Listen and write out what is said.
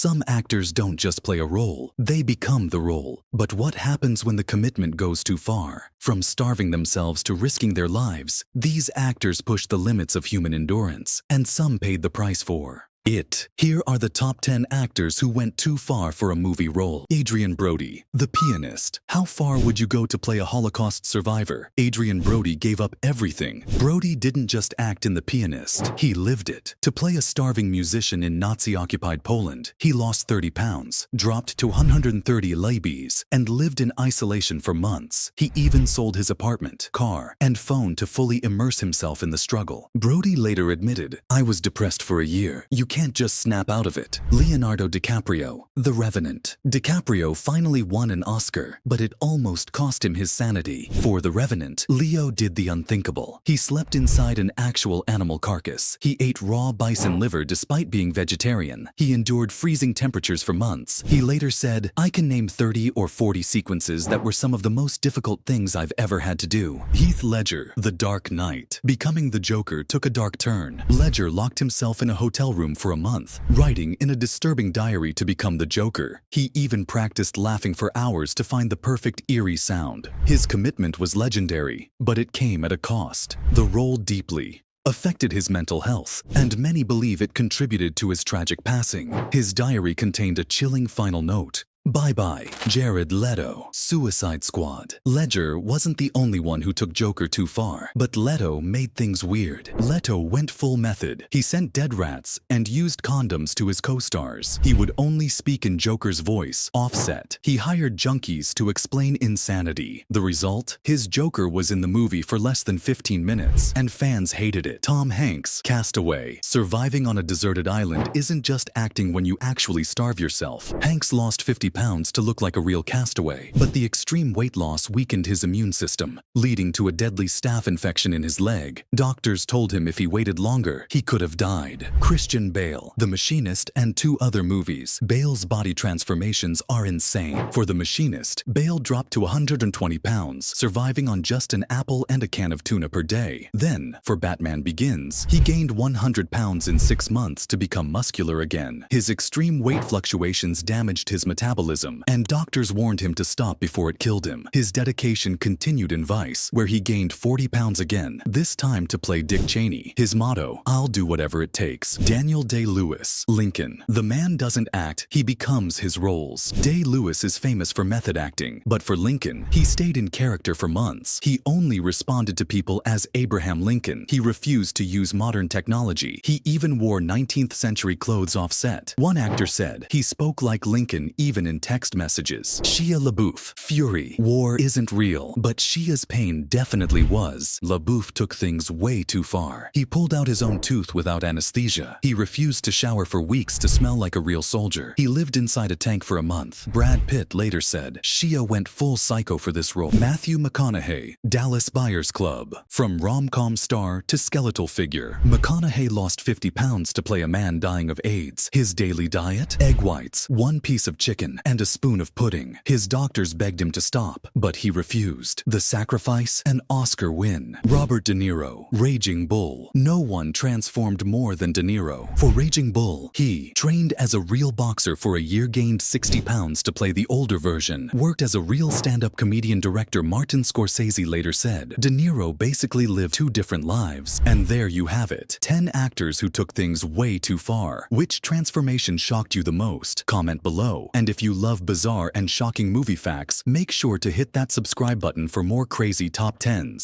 Some actors don't just play a role, they become the role. But what happens when the commitment goes too far? From starving themselves to risking their lives, these actors push the limits of human endurance, and some paid the price for it. Here are the top 10 actors who went too far for a movie role. Adrien Brody, the pianist. How far would you go to play a Holocaust survivor? Adrien Brody gave up everything. Brody didn't just act in The Pianist, he lived it. To play a starving musician in Nazi-occupied Poland, he lost 30 pounds, dropped to 130 lbs, and lived in isolation for months. He even sold his apartment, car, and phone to fully immerse himself in the struggle. Brody later admitted, "I was depressed for a year. You can't just snap out of it." Leonardo DiCaprio, The Revenant. DiCaprio finally won an Oscar, but it almost cost him his sanity. For The Revenant, Leo did the unthinkable. He slept inside an actual animal carcass. He ate raw bison liver despite being vegetarian. He endured freezing temperatures for months. He later said, "I can name 30 or 40 sequences that were some of the most difficult things I've ever had to do." Heath Ledger, The Dark Knight. Becoming the Joker took a dark turn. Ledger locked himself in a hotel room for a month, writing in a disturbing diary to become the Joker. He even practiced laughing for hours to find the perfect eerie sound. His commitment was legendary, but it came at a cost. The role deeply affected his mental health, and many believe it contributed to his tragic passing. His diary contained a chilling final note. Bye-bye, Jared Leto. Suicide Squad. Ledger wasn't the only one who took Joker too far, but Leto made things weird. Leto went full method. He sent dead rats and used condoms to his co-stars. He would only speak in Joker's voice, offset. He hired junkies to explain insanity. The result? His Joker was in the movie for less than 15 minutes, and fans hated it. Tom Hanks, Castaway. Surviving on a deserted island isn't just acting when you actually starve yourself. Hanks lost 50 pounds to look like a real castaway, but the extreme weight loss weakened his immune system, leading to a deadly staph infection in his leg. Doctors told him if he waited longer, he could have died. Christian Bale, The Machinist, and 2 other movies. Bale's body transformations are insane. For The Machinist, Bale dropped to 120 pounds, surviving on just an apple and a can of tuna per day. Then, for Batman Begins, he gained 100 pounds in 6 months to become muscular again. His extreme weight fluctuations damaged his metabolism, and doctors warned him to stop before it killed him. His dedication continued in Vice, where he gained 40 pounds again, this time to play Dick Cheney. His motto, "I'll do whatever it takes." Daniel Day-Lewis. Lincoln. The man doesn't act, he becomes his roles. Day-Lewis is famous for method acting, but for Lincoln, he stayed in character for months. He only responded to people as Abraham Lincoln. He refused to use modern technology. He even wore 19th century clothes off set. One actor said, "He spoke like Lincoln even in text messages." Shia LaBeouf. Fury. War isn't real, but Shia's pain definitely was. LaBeouf took things way too far. He pulled out his own tooth without anesthesia. He refused to shower for weeks to smell like a real soldier. He lived inside a tank for a month. Brad Pitt later said, "Shia went full psycho for this role." Matthew McConaughey. Dallas Buyers Club. From rom-com star to skeletal figure, McConaughey lost 50 pounds to play a man dying of AIDS. His daily diet? Egg whites, 1 piece of chicken, and a spoon of pudding. His doctors begged him to stop, but he refused. The sacrifice? An Oscar win. Robert De Niro. Raging Bull. No one transformed more than De Niro. For Raging Bull, he trained as a real boxer for a year, gained 60 pounds to play the older version, worked as a real stand-up comedian. Director Martin Scorsese later said, De Niro basically lived 2 different lives. And there you have it. 10 actors who took things way too far. Which transformation shocked you the most? Comment below. And if you love bizarre and shocking movie facts, make sure to hit that subscribe button for more crazy top 10s.